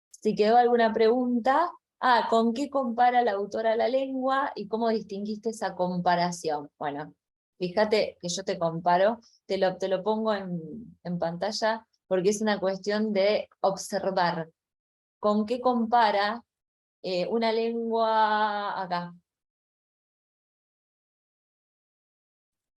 Si quedó alguna pregunta, ¿con qué compara la autora la lengua y cómo distinguiste esa comparación? Bueno, fíjate que yo te comparo, te lo pongo en pantalla porque es una cuestión de observar. ¿Con qué compara una lengua acá?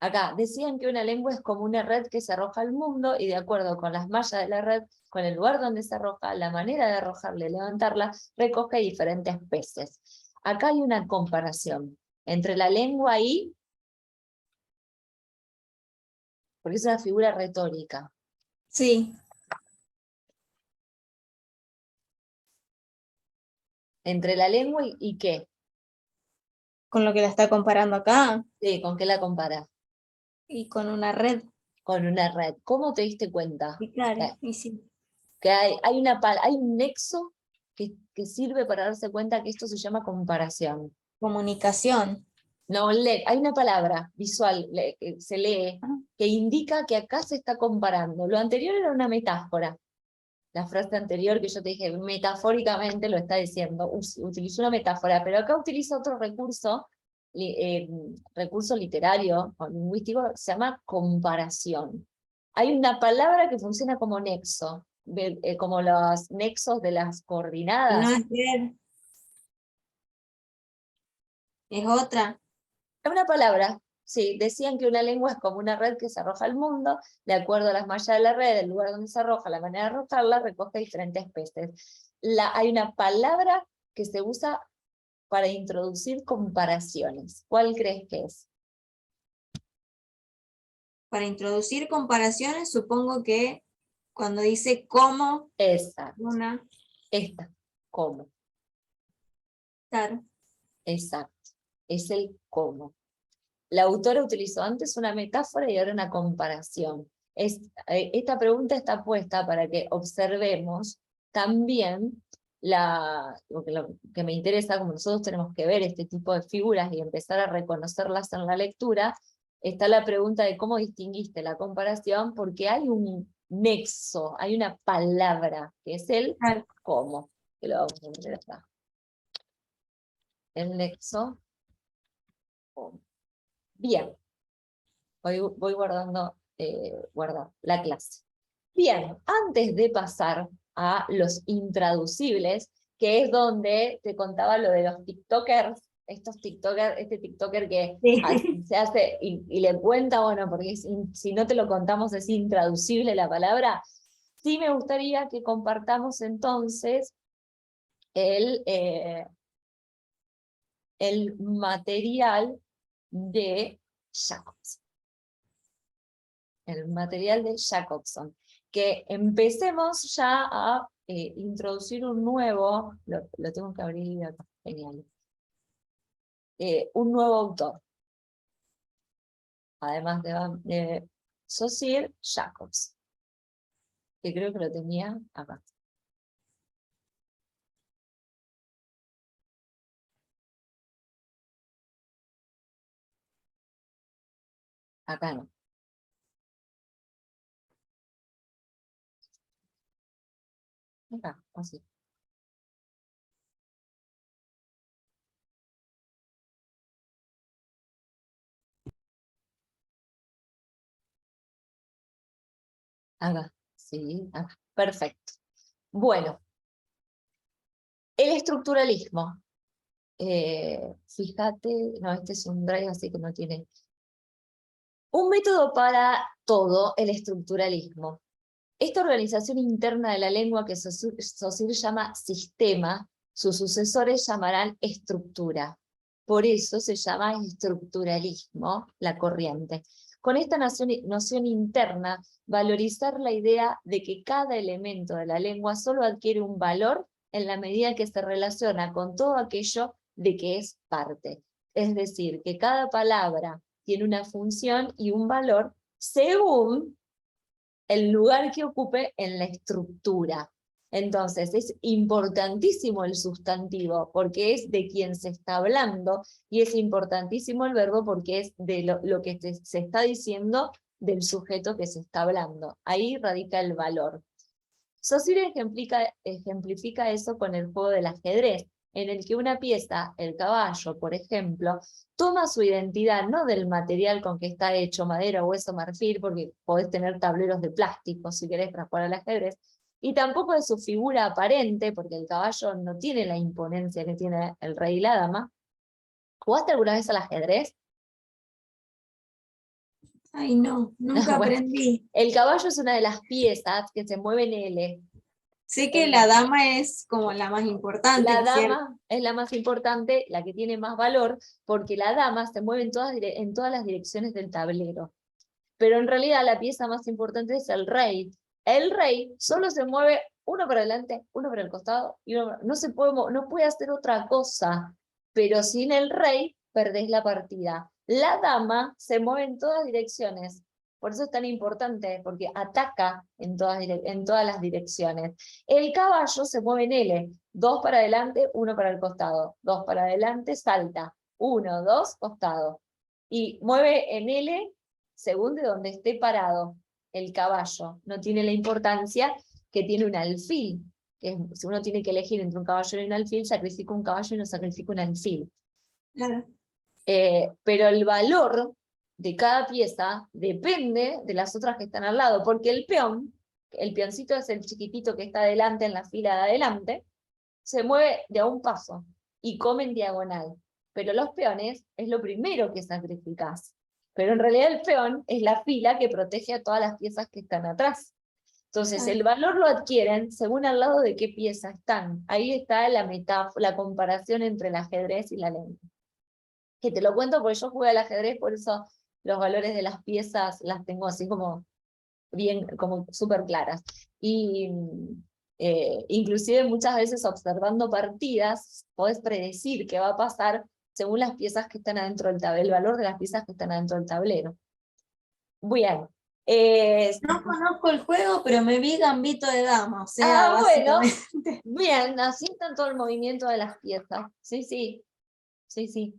Acá, decían que una lengua es como una red que se arroja al mundo y de acuerdo con las mallas de la red, con el lugar donde se arroja, la manera de arrojarla y levantarla, recoge diferentes peces. Acá hay una comparación entre la lengua y, porque es una figura retórica, Sí, entre la lengua y ¿qué? con lo que la está comparando acá, Sí, ¿con qué la compara? y con una red. Con una red. ¿Cómo te diste cuenta? Y claro, y sí, Que hay un nexo que sirve para darse cuenta que esto se llama comparación. comunicación. No, hay una palabra visual que se lee Ah, que indica que acá se está comparando. Lo anterior era una metáfora. La frase anterior que yo te dije, metafóricamente lo está diciendo, utilizó una metáfora, pero acá utiliza otro recurso, recurso literario o lingüístico, se llama comparación. Hay una palabra que funciona como nexo, como los nexos de las y no coordenadas. es red, es otra. Es una palabra, sí, decían que una lengua es como una red que se arroja al mundo, de acuerdo a las mallas de la red, el lugar donde se arroja, la manera de arrojarla, recoge diferentes peces. Hay una palabra que se usa para introducir comparaciones. ¿Cuál crees que es? Para introducir comparaciones, supongo que cuando dice cómo, Exacto, una, esta, ¿cómo? claro, Exacto, es el cómo. La autora utilizó antes una metáfora y ahora una comparación. Esta pregunta está puesta para que observemos también lo que me interesa, como nosotros tenemos que ver este tipo de figuras y empezar a reconocerlas en la lectura, está la pregunta de cómo distinguiste la comparación, porque hay un nexo, hay una palabra, que es el claro. cómo, que lo vamos a poner acá. El nexo, cómo. Bien. Voy guardando la clase. Bien, antes de pasar a los intraducibles, que es donde te contaba lo de los TikTokers, este TikToker que Sí. se hace y le cuenta, bueno, porque si no te lo contamos es intraducible la palabra, sí me gustaría que compartamos entonces el, eh, el material de Jacobs. El material de Jacobson, que empecemos ya a introducir un nuevo, lo tengo que abrir acá, genial, un nuevo autor, además de Saussure, Jacobs, que creo que lo tenía acá. Acá no. Acá, así. Acá, sí, acá. Perfecto. Bueno, el estructuralismo. Fíjate, no, este es un drive, así que no tiene. Un método para todo el estructuralismo. Esta organización interna de la lengua que Saussure llama sistema, sus sucesores llamarán estructura. Por eso se llama estructuralismo la corriente. Con esta noción interna, valorizar la idea de que cada elemento de la lengua solo adquiere un valor en la medida que se relaciona con todo aquello de que es parte. Es decir, que cada palabra tiene una función y un valor según el lugar que ocupe en la estructura. Entonces, es importantísimo el sustantivo porque es de quien se está hablando y es importantísimo el verbo porque es de lo que se está diciendo del sujeto que se está hablando. Ahí radica el valor. Saussure ejemplifica eso con el juego del ajedrez, en el que una pieza, el caballo, por ejemplo, toma su identidad no del material con que está hecho, madera, hueso, marfil, porque podés tener tableros de plástico si querés para jugar al ajedrez, y tampoco de su figura aparente, porque el caballo no tiene la imponencia que tiene el rey y la dama. ¿Jugaste alguna vez al ajedrez? Ay, no, nunca Bueno, aprendí. el caballo es una de las piezas que se mueve en L. Sé que la dama es como la más importante, La ¿cierto? dama es la más importante, la que tiene más valor, porque la dama se mueve en todas las direcciones del tablero. Pero en realidad la pieza más importante es el rey. El rey solo se mueve uno para adelante, uno para el costado, y no no puede hacer otra cosa. Pero sin el rey perdés la partida. La dama se mueve en todas direcciones. Por eso es tan importante, porque ataca en todas las direcciones. El caballo se mueve en L, 2 para adelante, 1 para el costado, 2 para adelante, salta, 1, 2, costado. Y mueve en L según de donde esté parado el caballo. No tiene la importancia que tiene un alfil. Si uno tiene que elegir entre un caballo y un alfil, sacrifica un caballo y no sacrifica un alfil. Claro. Pero el valor de cada pieza depende de las otras que están al lado, porque el peoncito es el chiquitito que está adelante en la fila de adelante, se mueve de a un paso y come en diagonal. Pero los peones es lo primero que sacrificás. Pero en realidad el peón es la fila que protege a todas las piezas que están atrás. Entonces, el valor lo adquieren según al lado de qué pieza están. Ahí está la metáfora, la comparación entre el ajedrez y la lengua. Que te lo cuento porque yo jugué al ajedrez, por eso los valores de las piezas las tengo así como bien, como súper claras. Y inclusive muchas veces observando partidas, podés predecir qué va a pasar según las piezas que están adentro del tablero, el valor de las piezas que están adentro del tablero. Bien. No conozco el juego, pero me vi Gambito de Dama, o sea, Bueno, básicamente. bien, así está todo el movimiento de las piezas. Sí, sí, sí, sí.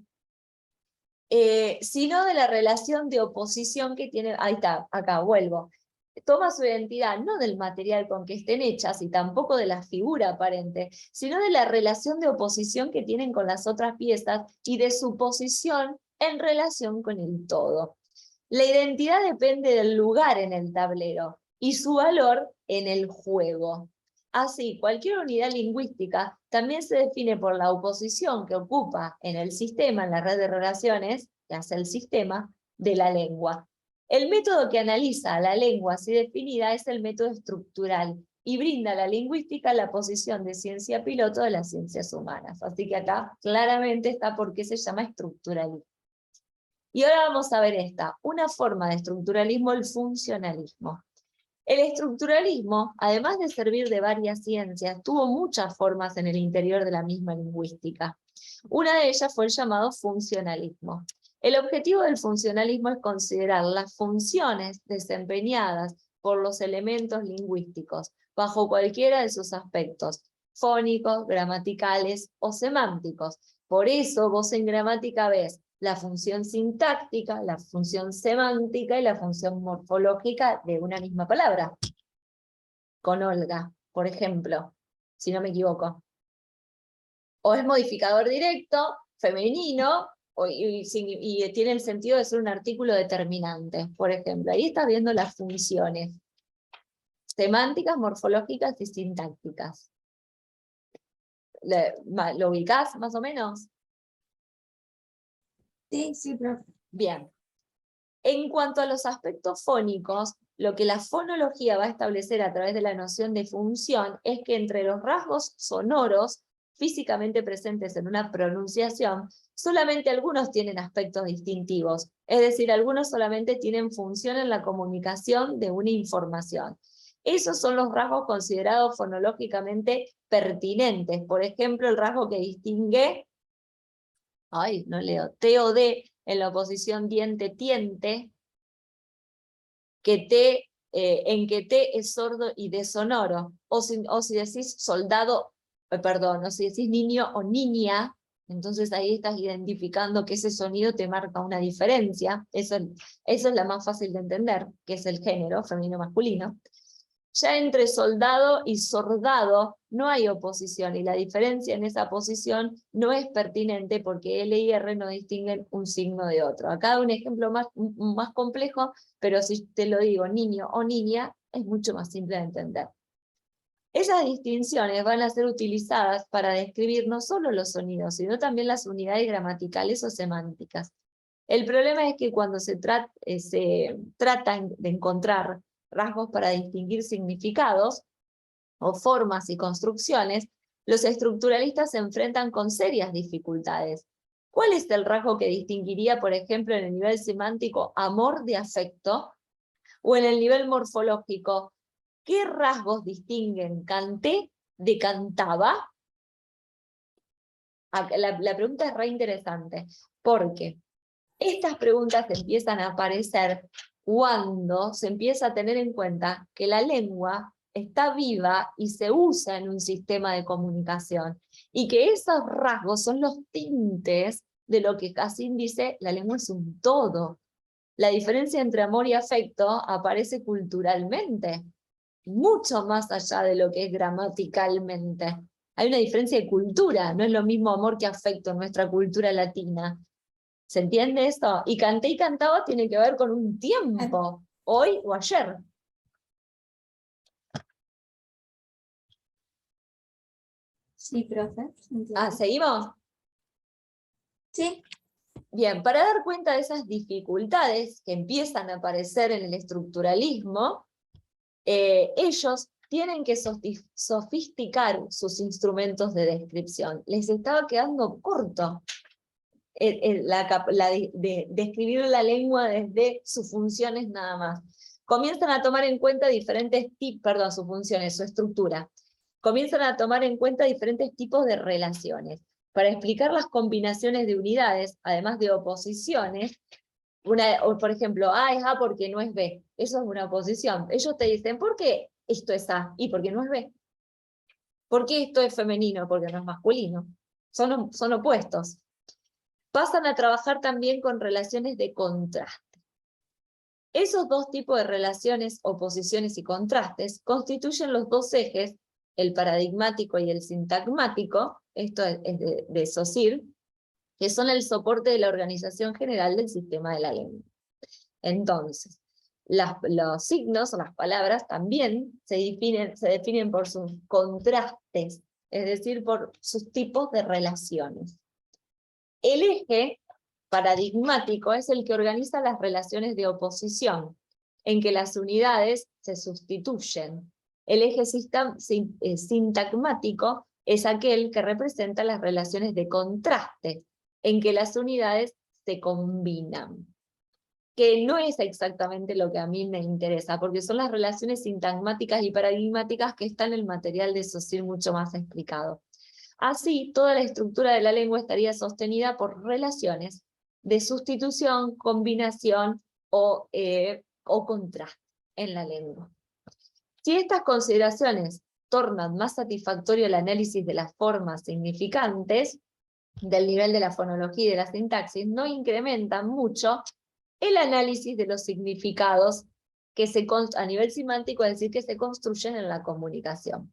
Sino de la relación de oposición que tiene, ahí está, acá vuelvo, toma su identidad no del material con que estén hechas y tampoco de la figura aparente, sino de la relación de oposición que tienen con las otras piezas y de su posición en relación con el todo. La identidad depende del lugar en el tablero y su valor en el juego. Así, cualquier unidad lingüística también se define por la oposición que ocupa en el sistema, en la red de relaciones que hace el sistema de la lengua. El método que analiza la lengua así definida es el método estructural y brinda a la lingüística la posición de ciencia piloto de las ciencias humanas. Así que acá claramente está por qué se llama estructuralismo. Y ahora vamos a ver una forma de estructuralismo, el funcionalismo. El estructuralismo, además de servir de varias ciencias, tuvo muchas formas en el interior de la misma lingüística. Una de ellas fue el llamado funcionalismo. El objetivo del funcionalismo es considerar las funciones desempeñadas por los elementos lingüísticos, bajo cualquiera de sus aspectos, fónicos, gramaticales o semánticos. Por eso vos en gramática ves la función sintáctica, la función semántica y la función morfológica de una misma palabra. Con Olga, por ejemplo, si no me equivoco. O es modificador directo, femenino, y tiene el sentido de ser un artículo determinante, por ejemplo. Ahí estás viendo las funciones semánticas, morfológicas y sintácticas. ¿Lo ubicás más o menos? Sí, sí, profe. Bien. En cuanto a los aspectos fónicos, lo que la fonología va a establecer a través de la noción de función es que entre los rasgos sonoros físicamente presentes en una pronunciación, solamente algunos tienen aspectos distintivos, es decir, algunos solamente tienen función en la comunicación de una información. Esos son los rasgos considerados fonológicamente pertinentes. Por ejemplo, el rasgo que distingue, no leo, T o D en la oposición diente-tiente, en que T es sordo y D sonoro. O si decís soldado, perdón, o si decís niño o niña, entonces ahí estás identificando que ese sonido te marca una diferencia. Eso es la más fácil de entender, que es el género femenino-masculino. Ya entre soldado y sordado no hay oposición, y la diferencia en esa posición no es pertinente porque L y R no distinguen un signo de otro. Acá un ejemplo más complejo, pero si te lo digo niño o niña, es mucho más simple de entender. Esas distinciones van a ser utilizadas para describir no solo los sonidos, sino también las unidades gramaticales o semánticas. El problema es que cuando se trata de encontrar rasgos para distinguir significados o formas y construcciones, los estructuralistas se enfrentan con serias dificultades. ¿Cuál es el rasgo que distinguiría, por ejemplo, en el nivel semántico amor de afecto? O en el nivel morfológico, ¿qué rasgos distinguen canté de cantaba? La pregunta es re interesante, porque estas preguntas empiezan a aparecer cuando se empieza a tener en cuenta que la lengua está viva y se usa en un sistema de comunicación, y que esos rasgos son los tintes de lo que Cassin dice, la lengua es un todo. La diferencia entre amor y afecto aparece culturalmente, mucho más allá de lo que es gramaticalmente. Hay una diferencia de cultura, no es lo mismo amor que afecto en nuestra cultura latina. ¿Se entiende esto? Y canté y cantaba tiene que ver con un tiempo, hoy o ayer. Sí, profe. ¿Seguimos? Sí. Bien, para dar cuenta de esas dificultades que empiezan a aparecer en el estructuralismo, ellos tienen que sofisticar sus instrumentos de descripción. Les estaba quedando corto describir la lengua desde sus funciones nada más. Comienzan a tomar en cuenta diferentes tipos, sus funciones, su estructura. Comienzan a tomar en cuenta diferentes tipos de relaciones. Para explicar las combinaciones de unidades, además de oposiciones, por ejemplo, A es A porque no es B. Eso es una oposición. Ellos te dicen, ¿por qué esto es A? Y porque no es B. ¿Por qué esto es femenino? Porque no es masculino. Son opuestos. Pasan a trabajar también con relaciones de contraste. Esos dos tipos de relaciones, oposiciones y contrastes, constituyen los dos ejes, el paradigmático y el sintagmático, esto es de Saussure, que son el soporte de la organización general del sistema de la lengua. Entonces, los signos o las palabras también se definen por sus contrastes, es decir, por sus tipos de relaciones. El eje paradigmático es el que organiza las relaciones de oposición, en que las unidades se sustituyen. El eje sintagmático es aquel que representa las relaciones de contraste, en que las unidades se combinan. Que no es exactamente lo que a mí me interesa, porque son las relaciones sintagmáticas y paradigmáticas que están en el material de Saussure mucho más explicado. Así, toda la estructura de la lengua estaría sostenida por relaciones de sustitución, combinación o contraste en la lengua. Si estas consideraciones tornan más satisfactorio el análisis de las formas significantes, del nivel de la fonología y de la sintaxis, no incrementan mucho el análisis de los significados que a nivel semántico, es decir, que se construyen en la comunicación.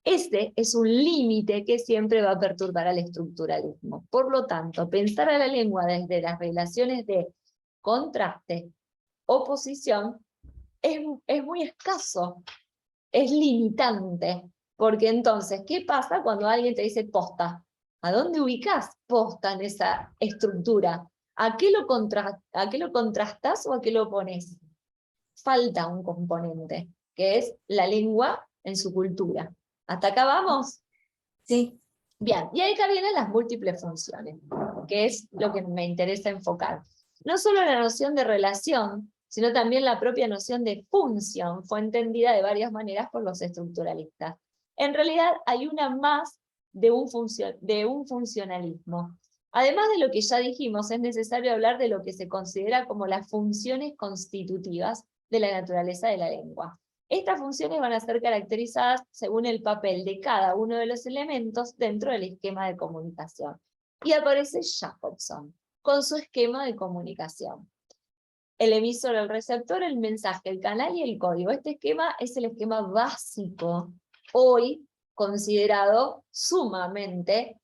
Este es un límite que siempre va a perturbar al estructuralismo. Por lo tanto, pensar a la lengua desde las relaciones de contraste, oposición, es muy escaso, es limitante, porque entonces, ¿qué pasa cuando alguien te dice posta? ¿A dónde ubicas posta en esa estructura? ¿A qué lo contrastas o a qué lo pones? Falta un componente, que es la lengua en su cultura. ¿Hasta acá vamos? Sí. Bien, y acá vienen las múltiples funciones, que es lo que me interesa enfocar. No solo la noción de relación, sino también la propia noción de función fue entendida de varias maneras por los estructuralistas. En realidad hay una más de un funcionalismo. Además de lo que ya dijimos, es necesario hablar de lo que se considera como las funciones constitutivas de la naturaleza de la lengua. Estas funciones van a ser caracterizadas según el papel de cada uno de los elementos dentro del esquema de comunicación. Y aparece Jacobson con su esquema de comunicación. el emisor, el receptor, el mensaje, el canal y el código. Este esquema es el esquema básico, hoy considerado sumamente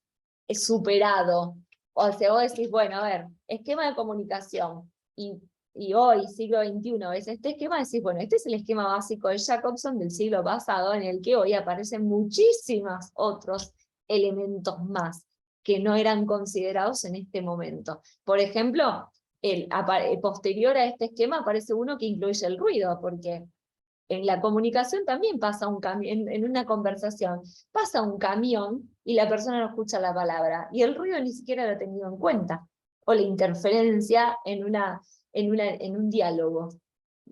superado. O sea, vos decís, bueno, a ver, esquema de comunicación, y hoy, siglo XXI, ves este esquema, decís, bueno, este es el esquema básico de Jacobson del siglo pasado, en el que hoy aparecen muchísimos otros elementos más que no eran considerados en este momento. Por ejemplo, posterior a este esquema aparece uno que incluye el ruido, porque en la comunicación también pasa un camión, en una conversación, pasa un camión y la persona no escucha la palabra, y el ruido ni siquiera lo ha tenido en cuenta, o la interferencia en un diálogo.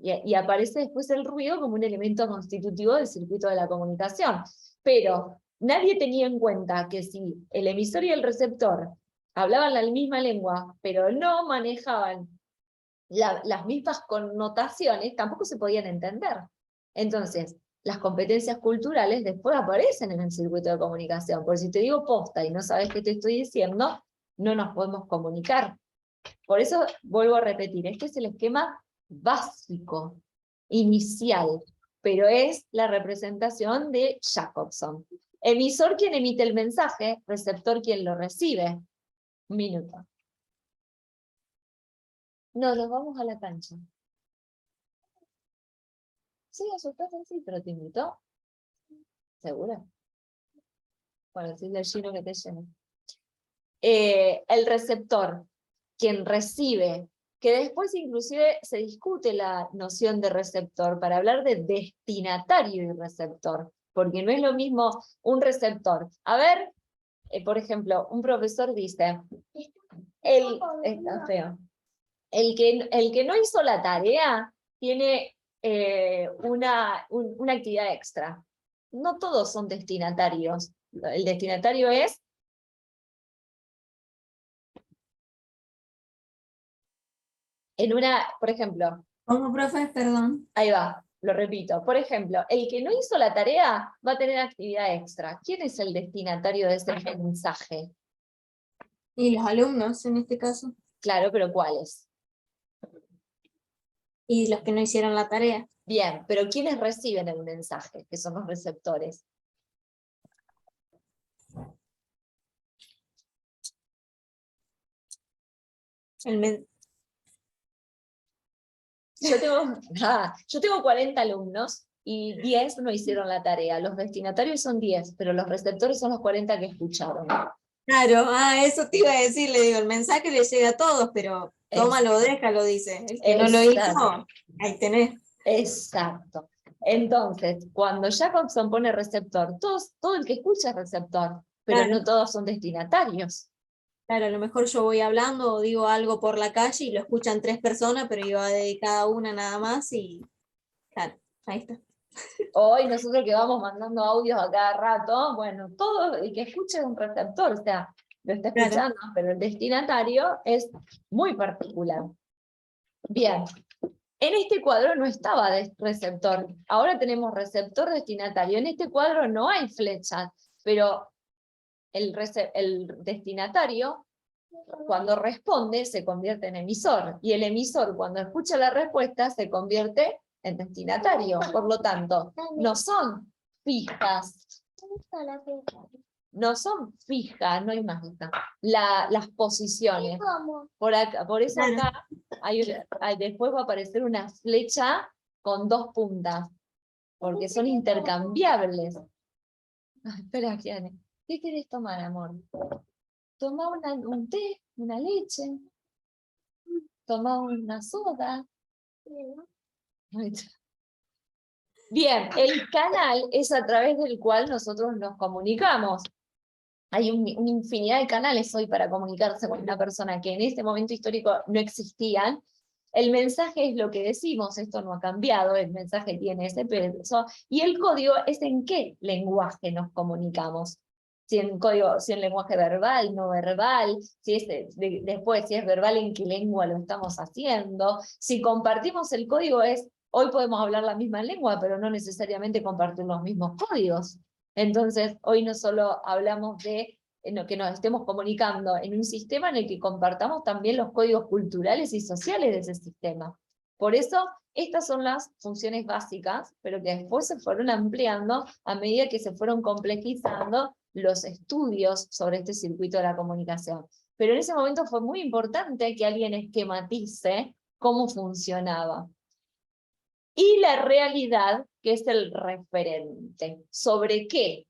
Y aparece después el ruido como un elemento constitutivo del circuito de la comunicación. Pero nadie tenía en cuenta que si el emisor y el receptor hablaban la misma lengua, pero no manejaban las mismas connotaciones, tampoco se podían entender. Entonces, las competencias culturales después aparecen en el circuito de comunicación, porque si te digo posta y no sabes qué te estoy diciendo, no nos podemos comunicar. Por eso vuelvo a repetir, este es el esquema básico, inicial, pero es la representación de Jacobson. Emisor quien emite el mensaje, receptor quien lo recibe. Un minuto. No, nos vamos a la cancha. Sí, a su casa sí, pero te invitó. ¿Segura? Bueno, si del Gino que te llene. El receptor, quien recibe, que después inclusive se discute la noción de receptor para hablar de destinatario y receptor, porque no es lo mismo un receptor. A ver, por ejemplo, un profesor dice, está feo, el que no hizo la tarea tiene una actividad extra. No todos son destinatarios. El destinatario es por ejemplo, ¿Cómo, profe? Perdón. ahí va, lo repito. Por ejemplo, el que no hizo la tarea va a tener actividad extra. ¿Quién es el destinatario de ese mensaje? Y los alumnos, en este caso. Claro, pero ¿cuáles? Y los que no hicieron la tarea. Bien, pero ¿quiénes reciben el mensaje? Que son los receptores. Yo tengo 40 alumnos y 10 no hicieron la tarea. Los destinatarios son 10, pero los receptores son los 40 que escucharon. Claro, eso te iba a decir, le digo, el mensaje le llega a todos, pero tómalo, déjalo, dice. El que no lo hizo, ahí tenés. Exacto. Entonces, cuando Jacobson pone receptor, todo el que escucha es receptor, pero Claro. no todos son destinatarios. Claro, a lo mejor yo voy hablando o digo algo por la calle y lo escuchan 3 personas, pero yo dedicada a una nada más y claro, ahí está. Hoy nosotros que vamos mandando audios a cada rato, bueno, todo el que escucha es un receptor, o sea, lo está escuchando, claro, pero el destinatario es muy particular. Bien, en este cuadro no estaba receptor, ahora tenemos receptor destinatario. En este cuadro no hay flechas, pero el destinatario, cuando responde, se convierte en emisor, y el emisor, cuando escucha la respuesta, se convierte en destinatario. Por lo tanto, no son fijas. No son fijas, no hay más las posiciones. Por eso acá después va a aparecer una flecha con 2 puntas, porque son intercambiables. Espera, Gianni. ¿Qué querés tomar, amor? Toma un té, una leche. Toma una soda. Bien, el canal es a través del cual nosotros nos comunicamos. Hay una infinidad de canales hoy para comunicarse con una persona que en este momento histórico no existían. El mensaje es lo que decimos, esto no ha cambiado, el mensaje tiene ese peso, y el código es en qué lenguaje nos comunicamos. Si en lenguaje verbal, no verbal, si es después, si es verbal, en qué lengua lo estamos haciendo. Si compartimos el código hoy podemos hablar la misma lengua, pero no necesariamente compartir los mismos códigos. Entonces, hoy no solo hablamos de que nos estemos comunicando en un sistema en el que compartamos también los códigos culturales y sociales de ese sistema. Por eso, estas son las funciones básicas, pero que después se fueron ampliando a medida que se fueron complejizando los estudios sobre este circuito de la comunicación. Pero en ese momento fue muy importante que alguien esquematice cómo funcionaba. Y la realidad, que es el referente. ¿Sobre qué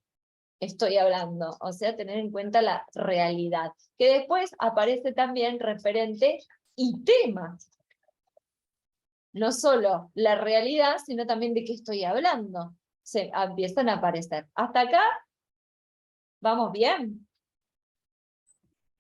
estoy hablando? O sea, tener en cuenta la realidad. Que después aparece también referente y tema. No solo la realidad, sino también de qué estoy hablando. Se empiezan a aparecer. ¿Hasta acá? ¿Vamos bien?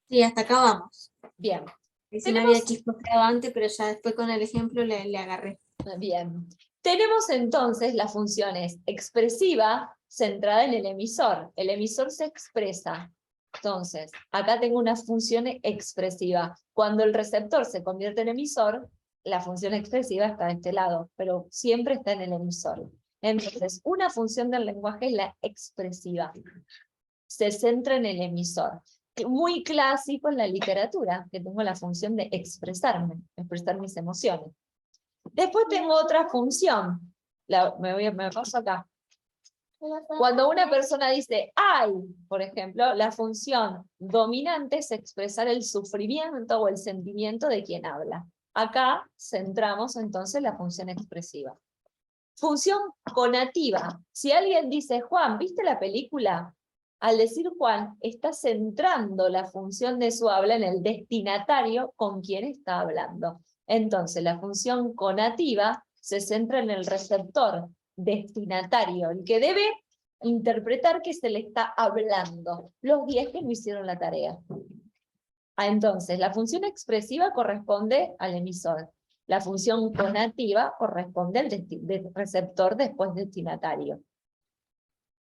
Sí, hasta acá vamos. Bien. Si no había chispoteado antes, pero ya después con el ejemplo le agarré. Bien. Tenemos entonces las funciones expresiva centrada en el emisor. El emisor se expresa. Entonces, acá tengo una función expresiva. Cuando el receptor se convierte en emisor, la función expresiva está de este lado, pero siempre está en el emisor. Entonces, una función del lenguaje es la expresiva. Se centra en el emisor. Muy clásico en la literatura, que tengo la función de expresarme, expresar mis emociones. Después tengo otra función. Me paso acá. Cuando una persona dice ay, por ejemplo, la función dominante es expresar el sufrimiento o el sentimiento de quien habla. Acá centramos entonces la función expresiva. Función conativa. Si alguien dice, Juan, ¿viste la película? Al decir Juan, está centrando la función de su habla en el destinatario con quien está hablando. Entonces, la función conativa se centra en el receptor destinatario, el que debe interpretar que se le está hablando. Los 10 que no hicieron la tarea. Entonces, la función expresiva corresponde al emisor. La función conativa corresponde al receptor después destinatario.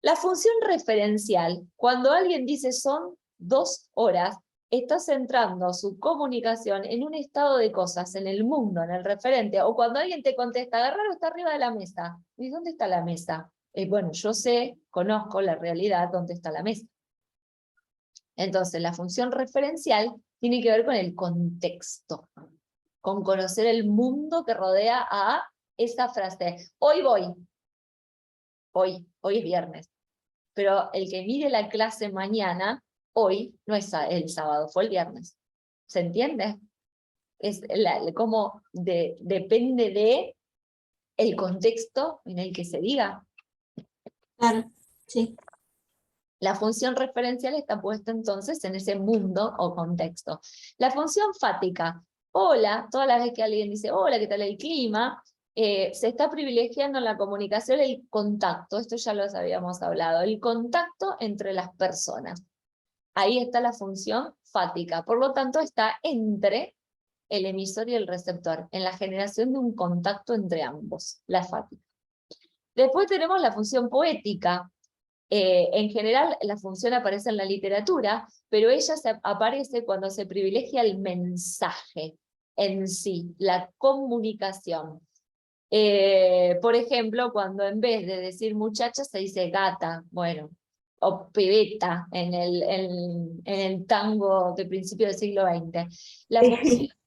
La función referencial, cuando alguien dice son 2 horas, está centrando su comunicación en un estado de cosas, en el mundo, en el referente. O cuando alguien te contesta, agarralo, está arriba de la mesa. ¿Y dónde está la mesa? Bueno, yo sé, conozco la realidad, dónde está la mesa. Entonces, la función referencial tiene que ver con el contexto, con conocer el mundo que rodea a esa frase. Hoy voy. Hoy es viernes. Pero el que mire la clase mañana, hoy no es el sábado, fue el viernes. ¿Se entiende? Es como depende de el contexto en el que se diga. Claro, sí. La función referencial está puesta entonces en ese mundo o contexto. La función fática. Hola, todas las veces que alguien dice, hola, ¿qué tal el clima? Se está privilegiando en la comunicación el contacto, esto ya lo habíamos hablado, el contacto entre las personas. Ahí está la función fática, por lo tanto está entre el emisor y el receptor, en la generación de un contacto entre ambos, la fática. Después tenemos la función poética. En general la función aparece en la literatura, pero ella aparece cuando se privilegia el mensaje en sí, la comunicación. Por ejemplo, cuando en vez de decir muchacha se dice gata, bueno, o pibeta en el tango de principio del siglo XX.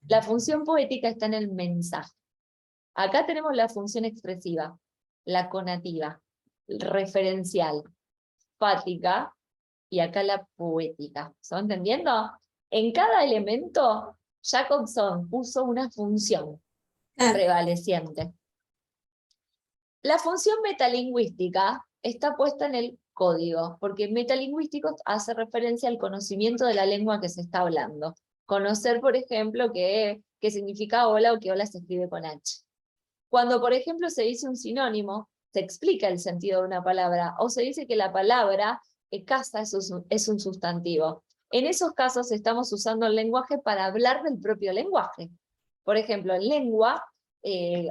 La función poética está en el mensaje. Acá tenemos la función expresiva, la conativa, referencial, fática, y acá la poética. ¿Se va entendiendo? En cada elemento, Jacobson puso una función prevaleciente. La función metalingüística está puesta en el código, porque metalingüístico hace referencia al conocimiento de la lengua que se está hablando. Conocer, por ejemplo, qué significa hola o que hola se escribe con H. Cuando, por ejemplo, se dice un sinónimo, se explica el sentido de una palabra, o se dice que la palabra casa es un sustantivo. En esos casos estamos usando el lenguaje para hablar del propio lenguaje. Por ejemplo, en lengua,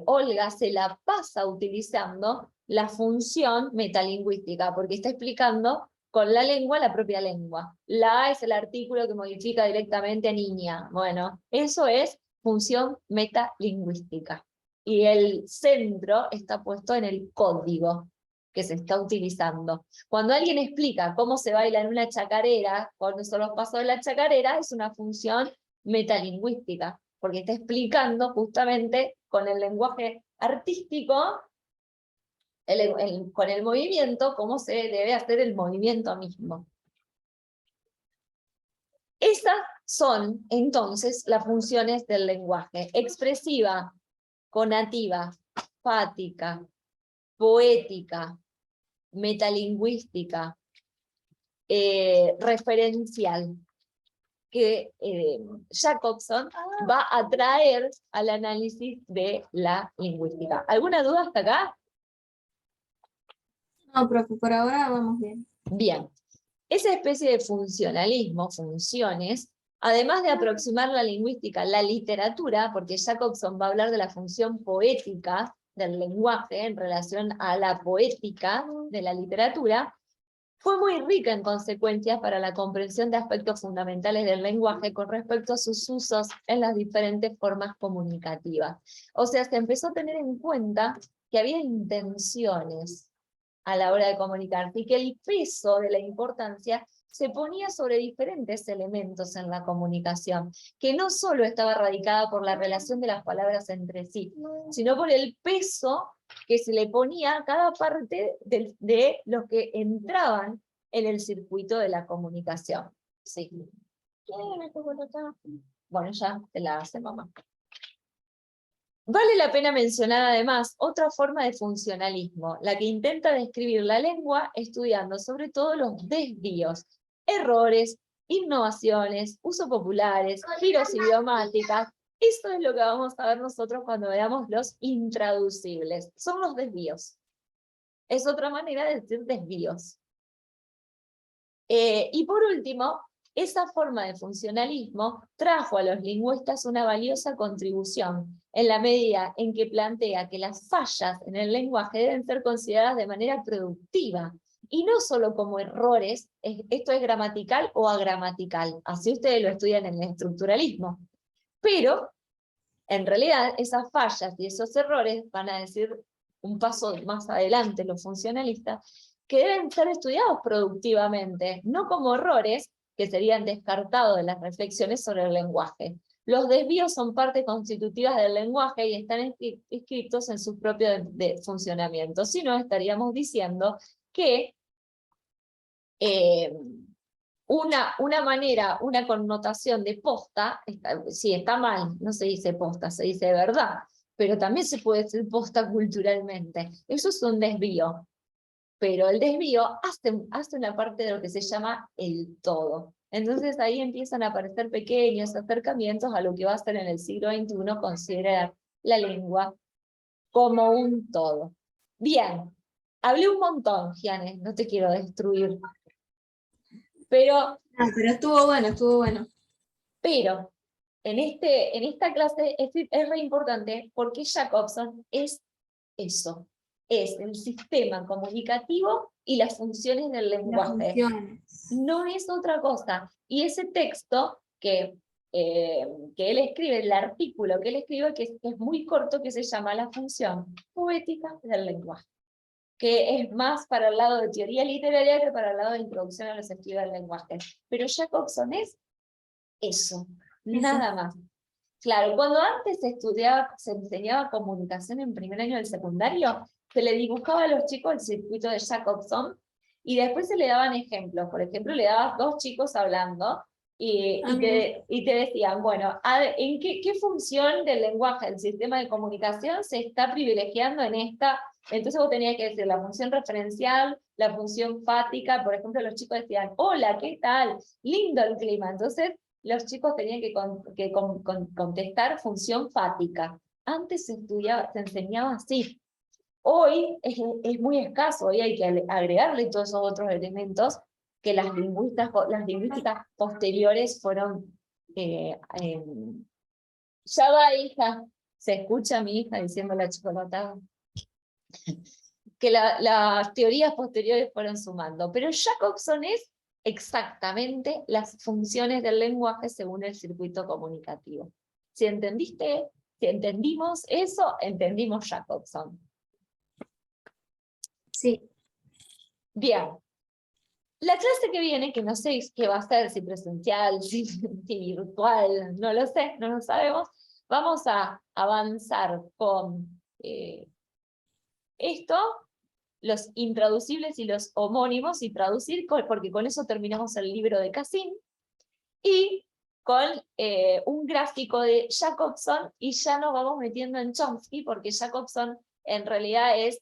Olga se la pasa utilizando la función metalingüística, porque está explicando con la lengua la propia lengua. La A es el artículo que modifica directamente a niña. Bueno, eso es función metalingüística. Y el centro está puesto en el código que se está utilizando. Cuando alguien explica cómo se baila en una chacarera, cuáles son los pasos de la chacarera, es una función metalingüística, porque está explicando justamente con el lenguaje artístico, con el movimiento, cómo se debe hacer el movimiento mismo. Esas son, entonces, las funciones del lenguaje: expresiva, conativa, fática, poética, metalingüística, referencial, que Jacobson va a traer al análisis de la lingüística. ¿Alguna duda hasta acá? No, profe, por ahora vamos bien. Bien. Esa especie de funcionalismo, funciones, además de aproximar la lingüística a la literatura, porque Jacobson va a hablar de la función poética del lenguaje en relación a la poética de la literatura, fue muy rica en consecuencias para la comprensión de aspectos fundamentales del lenguaje con respecto a sus usos en las diferentes formas comunicativas. O sea, se empezó a tener en cuenta que había intenciones a la hora de comunicarse, y que el peso de la importancia se ponía sobre diferentes elementos en la comunicación, que no solo estaba radicada por la relación de las palabras entre sí, sino por el peso que se le ponía a cada parte de los que entraban en el circuito de la comunicación. Sí. Bueno, ya te la hace mamá. Vale la pena mencionar además otra forma de funcionalismo, la que intenta describir la lengua estudiando sobre todo los desvíos, errores, innovaciones, usos populares, giros idiomáticas. Esto es lo que vamos a ver nosotros cuando veamos los intraducibles. Son los desvíos. Es otra manera de decir desvíos. Y por último, esa forma de funcionalismo trajo a los lingüistas una valiosa contribución, en la medida en que plantea que las fallas en el lenguaje deben ser consideradas de manera productiva, y no solo como errores, esto es gramatical o agramatical, así ustedes lo estudian en el estructuralismo. Pero, en realidad, esas fallas y esos errores van a decir un paso más adelante los funcionalistas, que deben ser estudiados productivamente, no como errores que serían descartados de las reflexiones sobre el lenguaje. Los desvíos son parte constitutiva del lenguaje y están inscritos en su propio funcionamiento. Si no, estaríamos diciendo que una manera, una connotación de posta, sí, está mal, no se dice posta, se dice verdad, pero también se puede decir posta culturalmente. Eso es un desvío. Pero el desvío hace una parte de lo que se llama el todo. Entonces ahí empiezan a aparecer pequeños acercamientos a lo que va a ser en el siglo XXI considerar la lengua como un todo. Bien, hablé un montón, Giane, no te quiero destruir. Pero estuvo bueno, estuvo bueno. Pero en esta clase es re importante porque Jacobson es eso. Es el sistema comunicativo y las funciones del lenguaje. No es otra cosa. Y ese texto que él escribe, el artículo que él escribe, que es muy corto, que se llama La función poética del lenguaje, que es más para el lado de teoría literaria que para el lado de introducción a los estudios del lenguaje. Pero Jacobson es eso, nada más. Claro, cuando antes se enseñaba comunicación en primer año del secundario, se le dibujaba a los chicos el circuito de Jacobson y después se le daban ejemplos. Por ejemplo, le dabas dos chicos hablando y te decían, bueno, ¿en qué función del lenguaje, del sistema de comunicación se está privilegiando en esta? Entonces vos tenías que decir la función referencial, la función fática. Por ejemplo, los chicos decían, hola, ¿qué tal? Lindo el clima. Entonces los chicos tenían que contestar función fática. Antes se enseñaba así. Hoy es muy escaso, hoy hay que agregarle todos esos otros elementos que las lingüísticas posteriores fueron... ya va, hija, se escucha a mi hija diciendo la chocolatada. Que las teorías posteriores fueron sumando. Pero Jacobson es exactamente las funciones del lenguaje según el circuito comunicativo. Si entendimos eso, entendimos Jacobson. Sí. Bien. La clase que viene, que no sé qué va a ser, si presencial, si virtual, no lo sé, no lo sabemos, Vamos a avanzar con esto, los intraducibles y los homónimos, y traducir, porque con eso terminamos el libro de Cassin, y con un gráfico de Jacobson, y ya nos vamos metiendo en Chomsky, porque Jacobson en realidad es,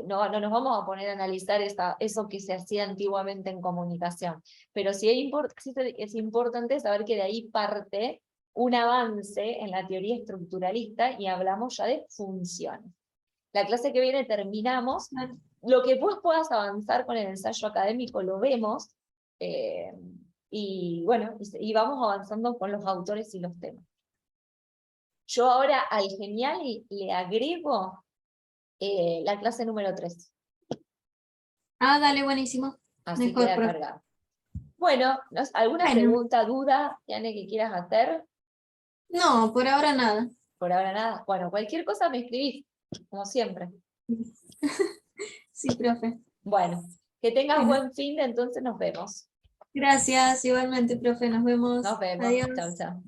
no nos vamos a poner a analizar eso que se hacía antiguamente en comunicación, pero sí es importante saber que de ahí parte un avance en la teoría estructuralista, y hablamos ya de funciones. La clase que viene terminamos, lo que vos puedas avanzar con el ensayo académico lo vemos, y bueno, y vamos avanzando con los autores y los temas. Yo ahora al genial le agrego la clase número 3. Ah, dale, buenísimo. Así Mejor, queda profe. cargado. Bueno, ¿alguna Bueno, pregunta, duda, Tiane, que quieras hacer? no, por ahora nada. Por ahora nada. Bueno, cualquier cosa me escribís, como siempre. Sí, profe. Bueno, que tengas Bueno, buen fin de, entonces nos vemos. gracias, igualmente, profe. Nos vemos. Nos vemos. Chau, Adiós. chau.